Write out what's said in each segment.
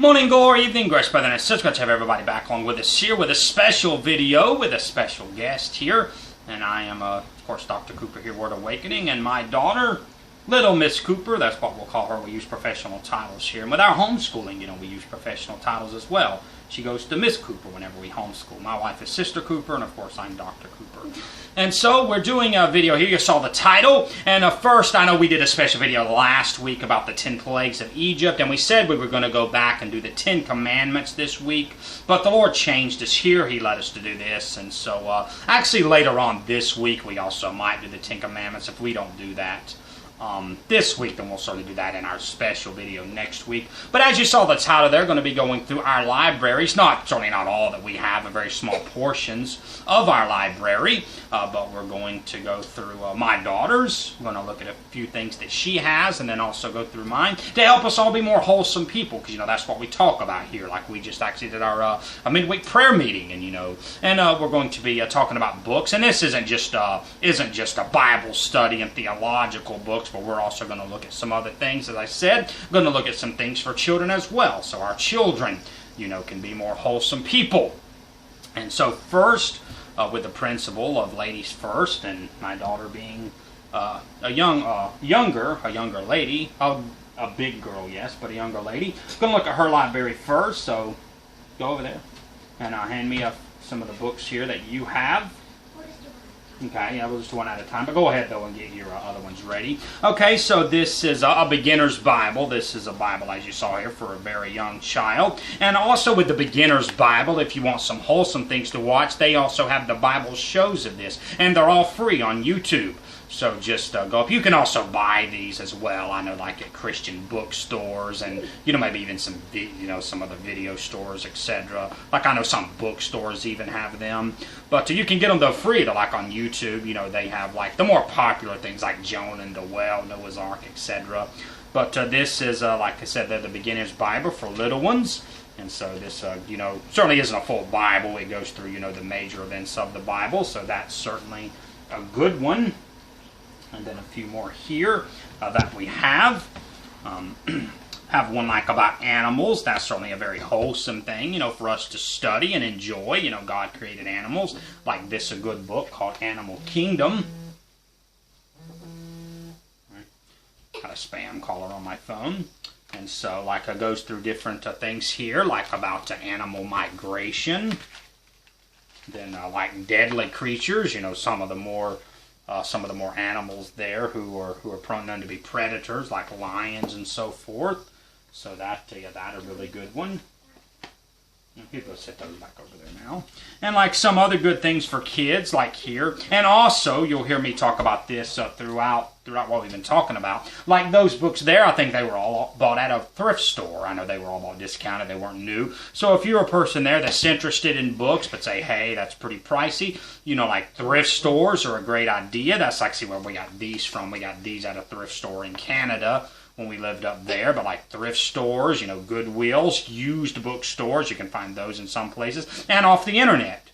Morning, or evening, grace, brother, and sister. Good to have everybody back along with us here with a special video with a special guest here. And I am, of course, Dr. Cooper here, Word Awakening, and my daughter, Little Miss Cooper. That's what we'll call her. We use professional titles here. And with our homeschooling, we use professional titles as well. She goes to Miss Cooper whenever we homeschool. My wife is Sister Cooper, and of course, I'm Dr. Cooper. And so we're doing a video here. You saw the title. And first, I know we did a special video last week about the 10 plagues of Egypt, and we said we were going to go back and do the 10 commandments this week. But the Lord changed us here. He led us to do this. And so actually later on this week, we also might do the 10 commandments. If we don't do that this week, then we'll certainly do that in our special video next week. But as you saw the title, they're going to be going through our libraries. Certainly not all that we have, but very small portions of our library. But we're going to go through my daughter's. We're going to look at a few things that she has, and then also go through mine to help us all be more wholesome people. Because that's what we talk about here. Like we just actually did our a midweek prayer meeting, and we're going to be talking about books. And this isn't just a Bible study and theological books. But we're also going to look at some other things. As I said, we're going to look at some things for children as well. So our children, can be more wholesome people. And so first, with the principle of ladies first, and my daughter being a younger lady, a big girl, yes, but a younger lady. I'm going to look at her library first. So go over there and hand me some of the books here that you have. Okay, yeah, we'll just do one at a time. But go ahead, though, and get your other ones ready. Okay, so this is a beginner's Bible. This is a Bible, as you saw here, for a very young child. And also with the beginner's Bible, if you want some wholesome things to watch, they also have the Bible shows of this. And they're all free on YouTube. So just go up. You can also buy these as well. I know, like at Christian bookstores, and maybe even some some of the video stores, etc. Like I know some bookstores even have them. But you can get them though free. They're like on YouTube. They have like the more popular things like Jonah and the Well, Noah's Ark, etc. But this is like I said, they're the beginner's Bible for little ones. And so this, certainly isn't a full Bible. It goes through, the major events of the Bible. So that's certainly a good one. And then a few more here that we have. Have one like about animals. That's certainly a very wholesome thing, for us to study and enjoy. God created animals. Like this, a good book called Animal Kingdom. Got a spam caller on my phone. And so, like, it goes through different things here, like about animal migration. Then, like deadly creatures. Some of the more animals there who are prone known to be predators, like lions and so forth. So that a really good one. People set those back over there now. And like some other good things for kids, like here. And also, you'll hear me talk about this throughout what we've been talking about. Like those books there, I think they were all bought at a thrift store. I know they were all bought discounted. They weren't new. So if you're a person there that's interested in books, but say, hey, that's pretty pricey, like thrift stores are a great idea. That's actually where we got these from. We got these at a thrift store in Canada when we lived up there. But like thrift stores, Goodwills, used bookstores, you can find those in some places. And off the internet.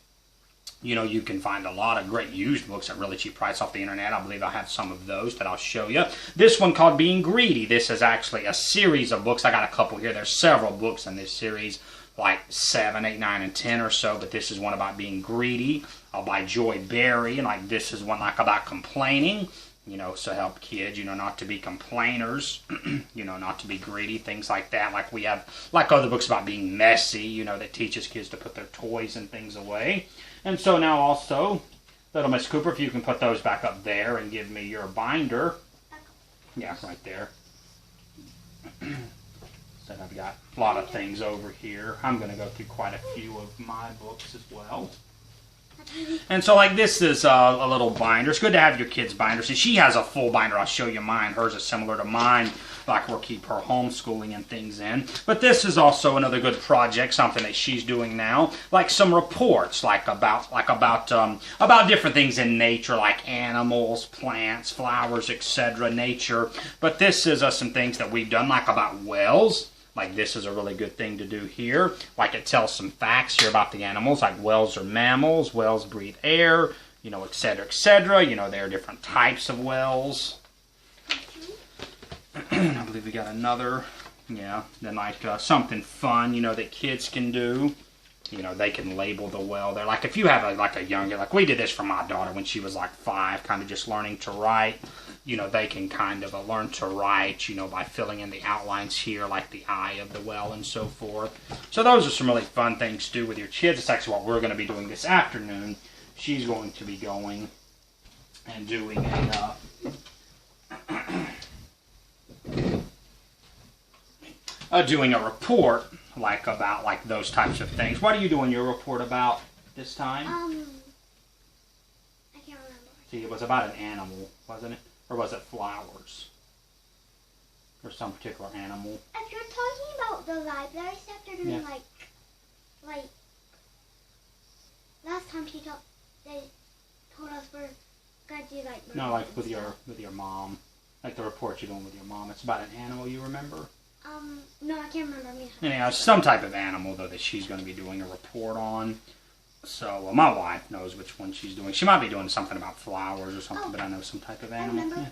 You can find a lot of great used books at really cheap price off the internet. I believe I have some of those that I'll show you. This one called Being Greedy. This is actually a series of books. I got a couple here. There's several books in this series, like 7, 8, 9, and 10 or so. But this is one about being greedy by Joy Berry. And like this is one like about complaining. So help kids, not to be complainers, not to be greedy, things like that. Like we have, like other books about being messy, that teaches kids to put their toys and things away. And so now also, Little Miss Cooper, if you can put those back up there and give me your binder. Yeah, right there. So I've got a lot of things over here. I'm going to go through quite a few of my books as well. And so like this is a little binder. It's good to have your kids' binder. See, she has a full binder. I'll show you mine. Hers is similar to mine. Like we'll keep her homeschooling and things in. But this is also another good project, something that she's doing now. Like some reports, about different things in nature, like animals, plants, flowers, etc. Nature. But this is some things that we've done, like about wells. Like this is a really good thing to do here. Like it tells some facts here about the animals. Like whales are mammals. Whales breathe air. Etc. Etc. There are different types of whales. I believe we got another Yeah, then like something fun, you know, that kids can do. You know, they can label the well there. Like if you have like a younger, like we did this for my daughter when she was like 5, kind of just learning to write. You know, they can kind of learn to write, you know, by filling in the outlines here, like the eye of the well and so forth. So those are some really fun things to do with your kids. It's actually what we're going to be doing this afternoon. She's going to be going and doing a report, like about like those types of things. What are you doing your report about this time? I can't remember. See, it was about an animal, wasn't it? Or was it flowers? Or some particular animal? If you're talking about the library stuff, they're doing like last time they told us we're gonna do like. No, like with your mom, like the report you're doing with your mom. It's about an animal, you remember? No, I can't remember. Anyhow, some type of animal though that she's going to be doing a report on. So, well, my wife knows which one she's doing. She might be doing something about flowers or something, but I know some type of animal. I remember. Yeah.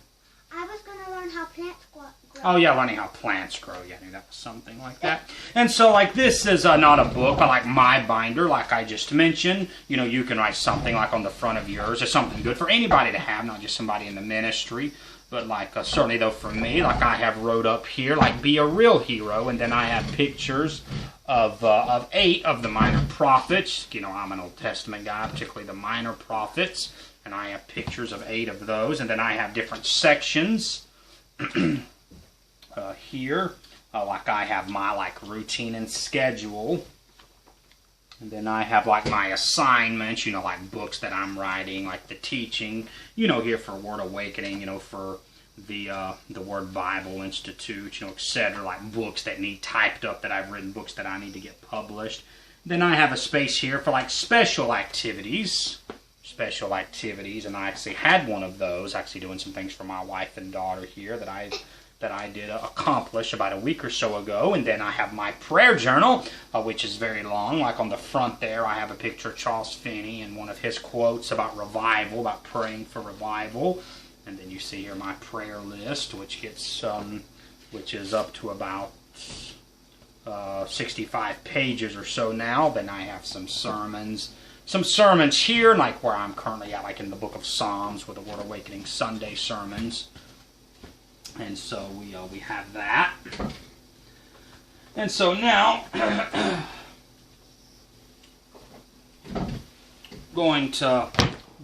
I was going to learn how plants grow. Oh, yeah, learning how plants grow. Yeah, I knew that was something like that. And so, like, this is not a book, but like my binder, like I just mentioned. You know, you can write something like on the front of yours. It's something good for anybody to have, not just somebody in the ministry. But like, certainly though for me, like I have wrote up here, like be a real hero. And then I have pictures of 8 of the minor prophets. You know, I'm an Old Testament guy, particularly the minor prophets. And I have pictures of 8 of those. And then I have different sections here. Like I have my like routine and schedule. And then I have like my assignments, you know, like books that I'm writing, like the teaching, you know, here for Word Awakening, you know, for the Word Bible Institute, you know, etc. Like books that need typed up that I've written, books that I need to get published. Then I have a space here for like special activities, and I actually had one of those, actually doing some things for my wife and daughter here that I did accomplish about a week or so ago. And then I have my prayer journal, which is very long. Like on the front there, I have a picture of Charles Finney and one of his quotes about revival, about praying for revival. And then you see here my prayer list, which gets, which is up to about 65 pages or so now. Then I have some sermons here, like where I'm currently at, like in the book of Psalms with the Word Awakening Sunday sermons. And so we have that. And so now, going to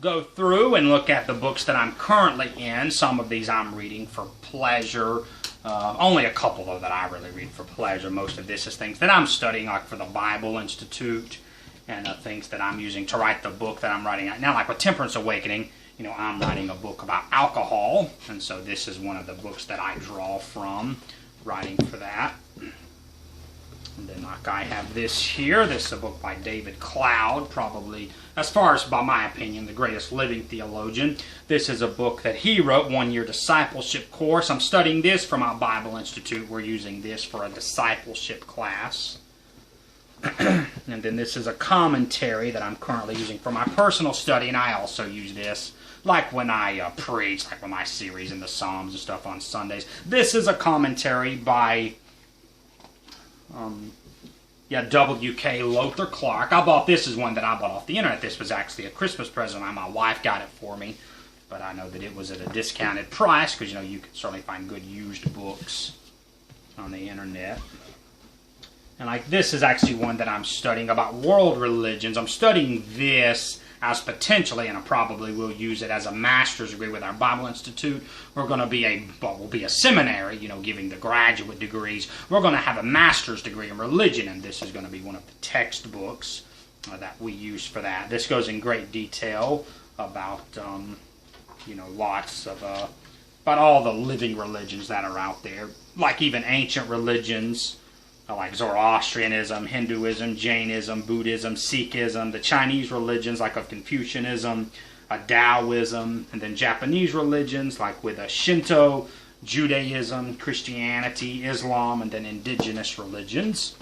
go through and look at the books that I'm currently in. Some of these I'm reading for pleasure. Only a couple, though, that I really read for pleasure. Most of this is things that I'm studying, like for the Bible Institute, and things that I'm using to write the book that I'm writing right now. Like with Temperance Awakening, you know, I'm writing a book about alcohol, and so this is one of the books that I draw from, writing for that. And then like I have this here. This is a book by David Cloud, probably, as far as by my opinion, the greatest living theologian. This is a book that he wrote, 1-year discipleship course. I'm studying this for my Bible Institute. We're using this for a discipleship class. And then this is a commentary that I'm currently using for my personal study, and I also use this like when I preach, like with my series in the Psalms and stuff on Sundays. This is a commentary by W.K. Lothar Clark. This is one that I bought off the internet. This was actually a Christmas present. My wife got it for me, but I know that it was at a discounted price because, you know, you can certainly find good used books on the internet. And like this is actually one that I'm studying about world religions. I'm studying this as potentially, and I probably will use it as a master's degree with our Bible Institute. We're going to be we'll be a seminary, you know, giving the graduate degrees. We're going to have a master's degree in religion, and this is going to be one of the textbooks that we use for that. This goes in great detail about, you know, lots of, about all the living religions that are out there, like even ancient religions, like Zoroastrianism, Hinduism, Jainism, Buddhism, Sikhism, the Chinese religions like of Confucianism, Taoism, and then Japanese religions like with Shinto, Judaism, Christianity, Islam, and then indigenous religions.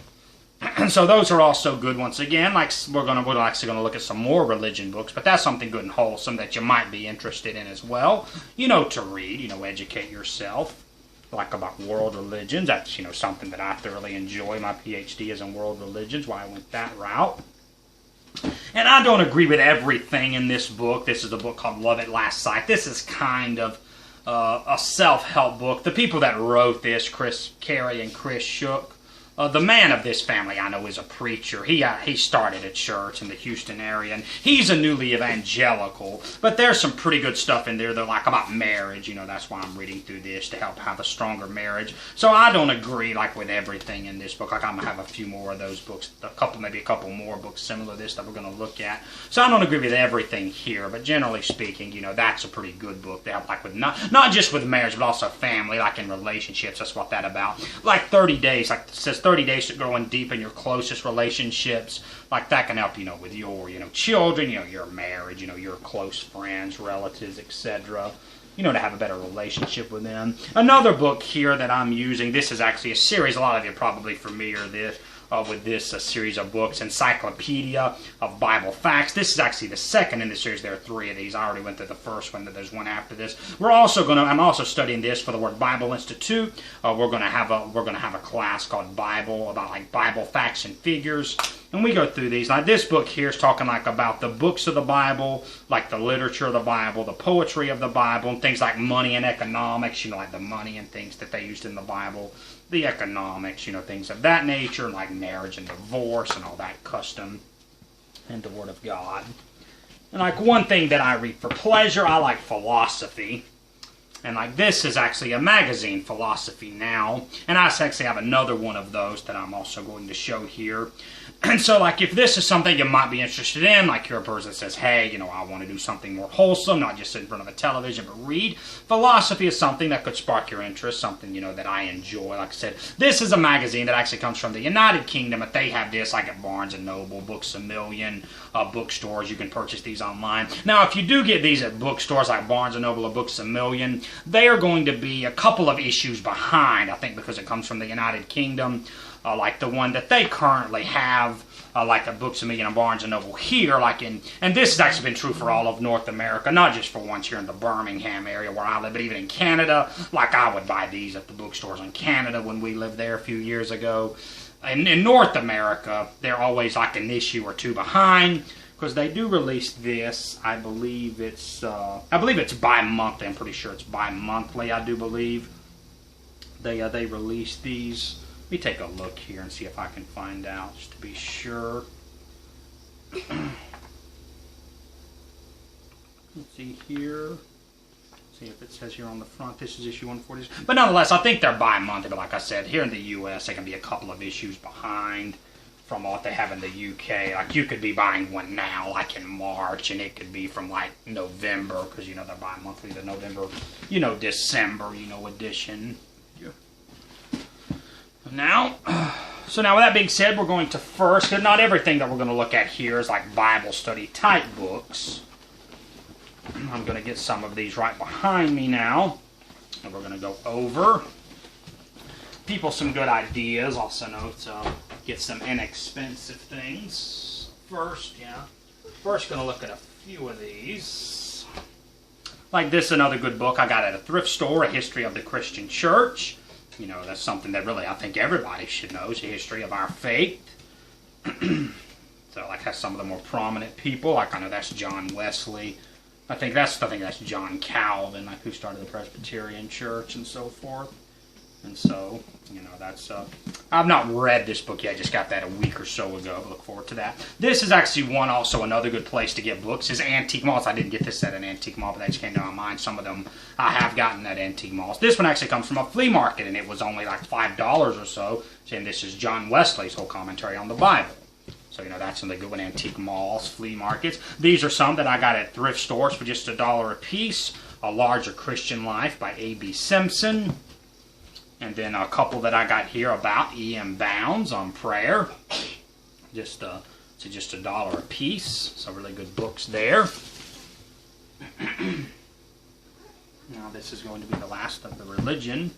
And so those are also good. Once again, like we're actually going to look at some more religion books, but that's something good and wholesome that you might be interested in as well. You know, to read, you know, educate yourself. like about world religions. That's, something that I thoroughly enjoy. My PhD is in world religions, why I went that route. And I don't agree with everything in this book. This is a book called Love at Last Sight. This is kind of a self-help book. The people that wrote this, Chris Carey and Chris Shook, the man of this family, I know, is a preacher. He started a church in the Houston area, and he's a newly evangelical. But there's some pretty good stuff in there. They're like about marriage. That's why I'm reading through this, to help have a stronger marriage. So I don't agree with everything in this book. I'm gonna have a few more of those books, maybe a couple more books similar to this that we're gonna look at. So I don't agree with everything here, but generally speaking, that's a pretty good book to help with not just with marriage, but also family, in relationships. That's what that's about. 30 days, it says 30 days to growing deep in your closest relationships. That can help, with your, children, your marriage, your close friends, relatives, etc. To have a better relationship with them. Another book here that I'm using, this is actually a series. A lot of you are probably familiar with this series of books, Encyclopedia of Bible Facts. This is actually the second in the series. There are 3 of these. I already went through the first one, but there's one after this. I'm also studying this for the Word Bible Institute. We're gonna have a class called Bible, about Bible facts and figures. And we go through these. This book here is talking about the books of the Bible, the literature of the Bible, the poetry of the Bible, and things like money and economics, the money and things that they used in the Bible, the economics, things of that nature, like marriage and divorce and all that custom, and the Word of God. And one thing that I read for pleasure, I like philosophy. And this is actually a magazine, Philosophy Now. And I actually have another one of those that I'm also going to show here. And so, if this is something you might be interested in, you're a person that says, hey, I want to do something more wholesome, not just sit in front of a television, but read. Philosophy is something that could spark your interest, something, that I enjoy. Like I said, this is a magazine that actually comes from the United Kingdom, but they have this, at Barnes & Noble, Books A Million, bookstores. You can purchase these online. Now, if you do get these at bookstores like Barnes & Noble or Books A Million, they are going to be a couple of issues behind, I think, because it comes from the United Kingdom. The one that they currently have, at Books A Million and Barnes & Noble here, and this has actually been true for all of North America, not just for ones here in the Birmingham area where I live, but even in Canada. I would buy these at the bookstores in Canada when we lived there a few years ago. And in North America, they're always an issue or 2 behind, because they do release this. I believe it's bi-monthly. I'm pretty sure it's bi-monthly, I do believe. They release these. Let me take a look here and see if I can find out, just to be sure. Let's see here. See if it says here on the front, this is issue 140. But nonetheless, I think they're bi-monthly. But like I said, here in the U.S., they can be a couple of issues behind from what they have in the UK. You could be buying one now, in March, and it could be from, November, because, they're bi-monthly, the November, December, edition. Yeah. Now, with that being said, we're going to first, because not everything that we're going to look at here is Bible study type books. I'm going to get some of these right behind me now, and we're going to go over people some good ideas, also to get some inexpensive things. First going to look at a few of these. This is another good book I got at a thrift store, A History of the Christian Church. That's something that really I think everybody should know, is the history of our faith. So, has some of the more prominent people. I know that's John Wesley. I think that's John Calvin, who started the Presbyterian Church and so forth. And so, that's, I've not read this book yet. I just got that a week or so ago. I look forward to that. This is actually another good place to get books is antique malls. I didn't get this at an antique mall, but that just came to my mind. Some of them I have gotten at antique malls. This one actually comes from a flea market, and it was only $5 or so. And this is John Wesley's whole commentary on the Bible. So, that's in the good one, antique malls, flea markets. These are some that I got at thrift stores for just $1 a piece. A Larger Christian Life by A.B. Simpson. And then a couple that I got here about E.M. Bounds on prayer. Just $1 a piece. So really good books there. Now this is going to be the last of the religion.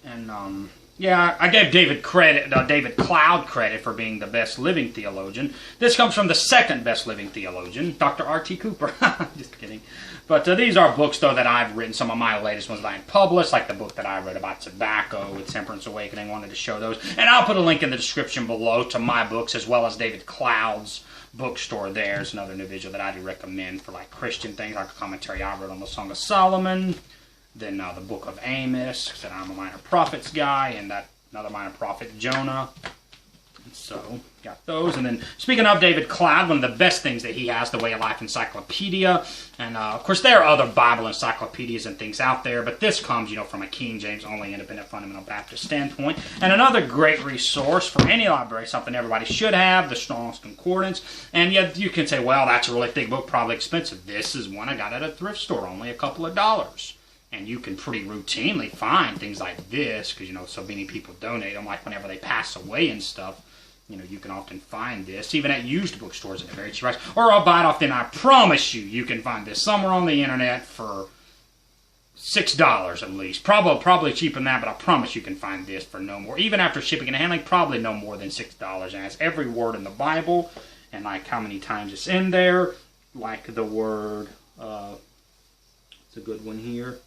And Yeah, I gave David Cloud credit for being the best living theologian. This comes from the second best living theologian, Dr. R.T. Cooper. Just kidding. But these are books, though, that I've written. Some of my latest ones that I published, like the book that I read about tobacco with Temperance Awakening. I wanted to show those. And I'll put a link in the description below to my books, as well as David Cloud's bookstore. There's another individual that I do recommend for like Christian things, like a commentary I wrote on the Song of Solomon. Then the book of Amos, because I'm a minor prophets guy, and that another minor prophet, Jonah. So, got those. And then, speaking of David Cloud, one of the best things that he has, the Way of Life Encyclopedia. And, of course, there are other Bible encyclopedias and things out there, but this comes, you know, from a King James only independent fundamental Baptist standpoint. And another great resource for any library, something everybody should have, the Strong's Concordance. And yet, you can say, well, that's a really thick book, probably expensive. This is one I got at a thrift store, only a couple of dollars. And you can pretty routinely find things like this, because, you know, so many people donate them, like whenever they pass away and stuff. You know, you can often find this, even at used bookstores at a very cheap price. Or I'll buy it off then. I promise you can find this somewhere on the internet for $6 at least. Probably cheaper than that, but I promise you can find this for no more. Even after shipping and handling, probably no more than $6. And it has every word in the Bible, and like how many times it's in there. Like the word, it's a good one here.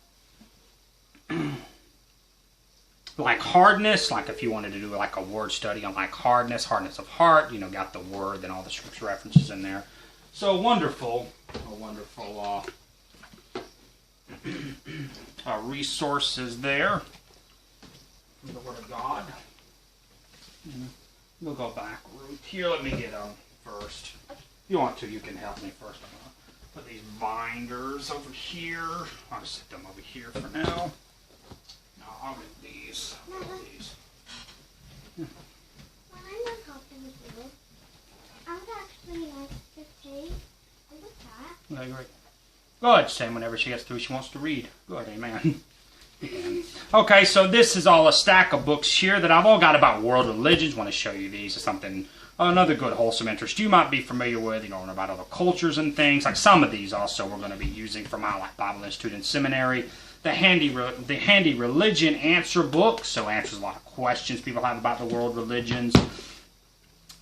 Like hardness, like if you wanted to do like a word study on like hardness of heart, you know, got the word and all the scripture references in there. So wonderful, a wonderful resources there from the Word of God. We'll go back root here. Let me get them first. If you want to, you can help me first. I'm going to put these binders over here. I'll just set them over here for now. I'll read these. When I'm not helping you, I would actually like to say a look at. Okay, great. Go ahead, Sam, whenever she gets through, she wants to read. Go ahead, amen. Okay, so this is all a stack of books here that I've all got about world religions. I want to show you these as something, another good wholesome interest you might be familiar with, you know, about other cultures and things. Like some of these also we're going to be using for my like Bible Institute and Seminary. The handy religion answer book, so answers a lot of questions people have about the world religions.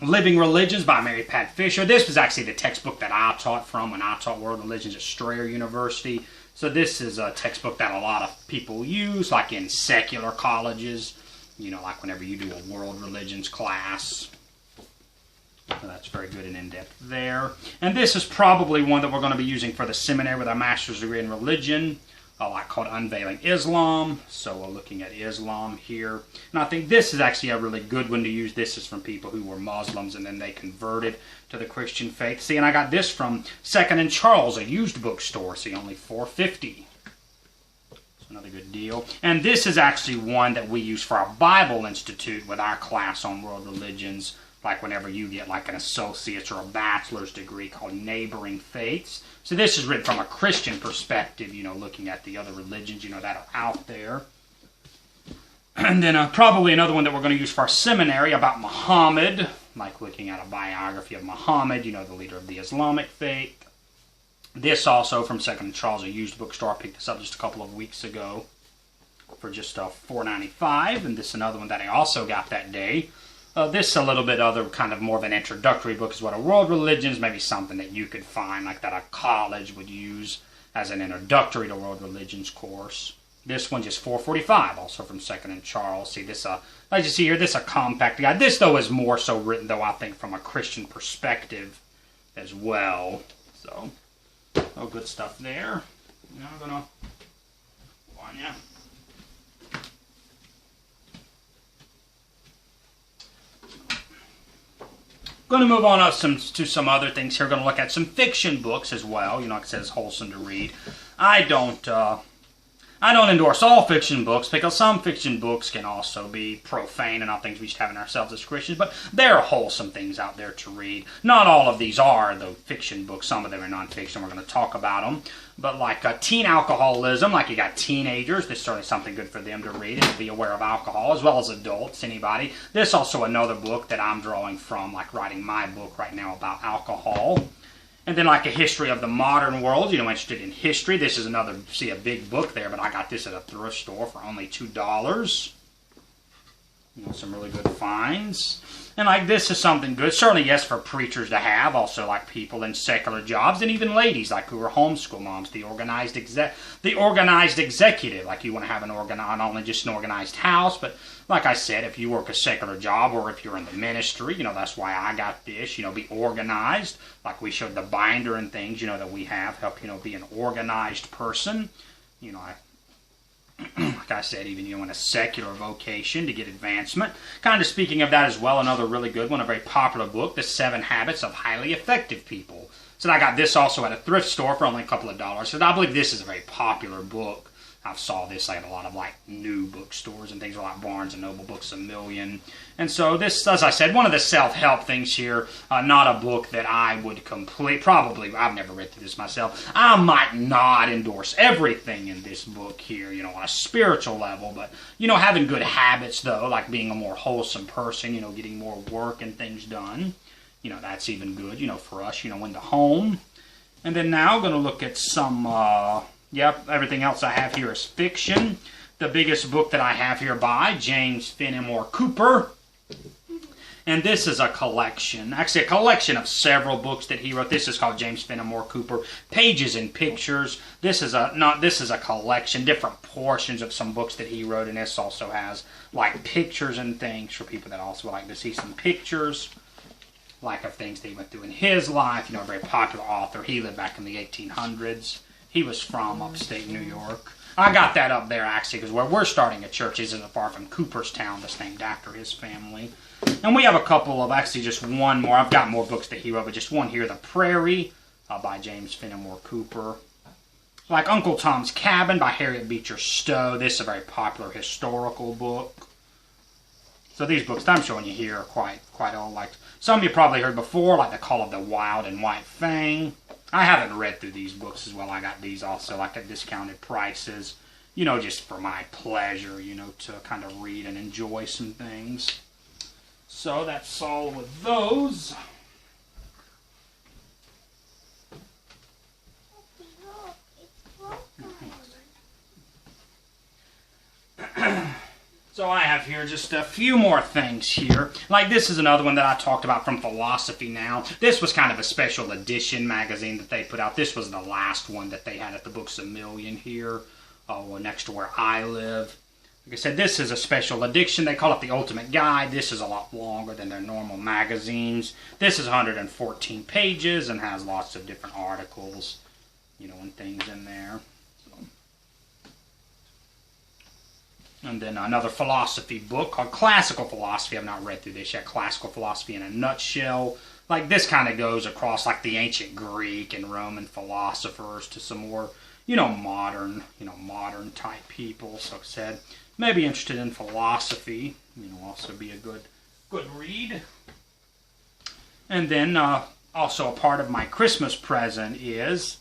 Living Religions by Mary Pat Fisher. This was actually the textbook that I taught from when I taught world religions at Strayer University. So this is a textbook that a lot of people use, like in secular colleges. You know, like whenever you do a world religions class. So that's very good and in-depth there. And this is probably one that we're going to be using for the seminary with our master's degree in religion. Like called Unveiling Islam. So we're looking at Islam here. And I think this is actually a really good one to use. This is from people who were Muslims and then they converted to the Christian faith. See, and I got this from Second and Charles, a used bookstore. See, only $4.50. So another good deal. And this is actually one that we use for our Bible Institute with our class on world religions. Like whenever you get like an associate's or a bachelor's degree called Neighboring Faiths. So this is written from a Christian perspective, you know, looking at the other religions, you know, that are out there. And then probably another one that we're going to use for our seminary about Muhammad, like looking at a biography of Muhammad, you know, the leader of the Islamic faith. This also from Second Charles, a used bookstore. I picked this up just a couple of weeks ago for just $4.95. And this is another one that I also got that day. This is a little bit other kind of more of an introductory book is what a world religions, maybe something that you could find like that a college would use as an introductory to world religions course. This one just $4.45, also from Second and Charles. See this, like you see here, this is a compact guide. This though is more so written though I think from a Christian perspective as well. So, oh good stuff there. Now I'm gonna go on, yeah. Going to move on to some other things here. Going to look at some fiction books as well. You know, like it says, wholesome to read. I don't endorse all fiction books because some fiction books can also be profane and not things we should have in ourselves as Christians. But there are wholesome things out there to read. Not all of these are, though, fiction books. Some of them are nonfiction. We're going to talk about them. But like teen alcoholism, like you got teenagers, this is certainly something good for them to read and to be aware of alcohol, as well as adults, anybody. This is also another book that I'm drawing from, like writing my book right now about alcohol. And then like a history of the modern world, you know, interested in history. This is another, see a big book there, but I got this at a thrift store for only $2. You know, some really good finds. And like this is something good. Certainly, yes, for preachers to have. Also, like people in secular jobs, and even ladies like who are homeschool moms. The organized executive. Like you want to have not only just an organized house, but like I said, if you work a secular job or if you're in the ministry, you know, that's why I got this. You know, be organized. Like we showed the binder and things, you know, that we have help you know be an organized person. You know, like I said, even you know in a secular vocation to get advancement. Kind of speaking of that as well, another really good one, a very popular book, The 7 Habits of Highly Effective People. So I got this also at a thrift store for only a couple of dollars. So I believe this is a very popular book. I've saw this at a lot of like new bookstores and things like Barnes & Noble, Books A Million. And so this, as I said, one of the self-help things here, not a book that I would probably, I've never read through this myself. I might not endorse everything in this book here, you know, on a spiritual level. But, you know, having good habits, though, like being a more wholesome person, you know, getting more work and things done. You know, that's even good, you know, for us, you know, in the home. And then now I'm going to look at some... Yep, everything else I have here is fiction. The biggest book that I have here by James Fenimore Cooper. And this is a collection. Actually, a collection of several books that he wrote. This is called James Fenimore Cooper, Pages and Pictures. This is a collection, different portions of some books that he wrote. And this also has, like, pictures and things for people that also like to see some pictures. Like of things that he went through in his life. You know, a very popular author. He lived back in the 1800s. He was from upstate New York. I got that up there, actually, because where we're starting a church isn't far from Cooperstown, that's named after his family. And we have a couple of, actually just one more. I've got more books that he wrote, but just one here, The Prairie by James Fenimore Cooper. Like Uncle Tom's Cabin by Harriet Beecher Stowe. This is a very popular historical book. So these books that I'm showing you here are quite old. Like some of you probably heard before, like The Call of the Wild and White Fang. I haven't read through these books as well. I got these also like at discounted prices, you know, just for my pleasure, you know, to kind of read and enjoy some things. So that's all with those. So I have here just a few more things here. Like this is another one that I talked about from Philosophy Now. This was kind of a special edition magazine that they put out. This was the last one that they had at the Books A Million here, next to where I live. Like I said, this is a special edition. They call it the Ultimate Guide. This is a lot longer than their normal magazines. This is 114 pages and has lots of different articles, you know, and things in there. And then another philosophy book called Classical Philosophy. I've not read through this yet. Classical Philosophy in a Nutshell. Like this kind of goes across like the ancient Greek and Roman philosophers to some more, you know, modern type people. So I said, maybe interested in philosophy, you know, also be a good read. And then also a part of my Christmas present is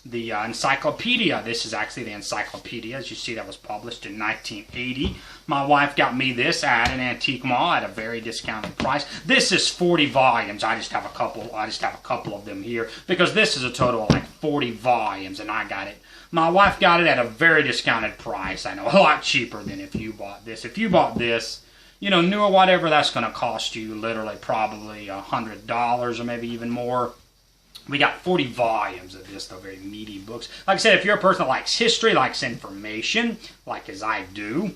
the Encyclopedia. This is actually the Encyclopedia. As you see, that was published in 1980. My wife got me this at an antique mall at a very discounted price. This is 40 volumes. I just have a couple of them here because this is a total of like 40 volumes, and I got it. My wife got it at a very discounted price. I know, a lot cheaper than if you bought this. If you bought this, you know, new or whatever, that's going to cost you literally probably $100 or maybe even more. We got 40 volumes of this, though, very meaty books. Like I said, if you're a person that likes history, likes information, like as I do,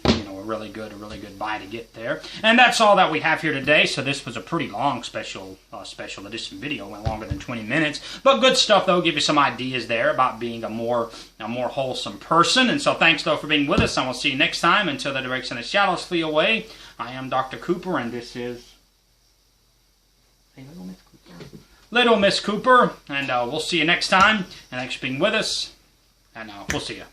you know, a really good buy to get there. And that's all that we have here today. So this was a pretty long special edition video. Went longer than 20 minutes, but good stuff though. Give you some ideas there about being a more wholesome person. And so thanks though for being with us. And we'll see you next time. Until the direction of shadows flee away. I am Dr. Cooper, and this is Little Miss Cooper, and we'll see you next time. And thanks for being with us, and we'll see you.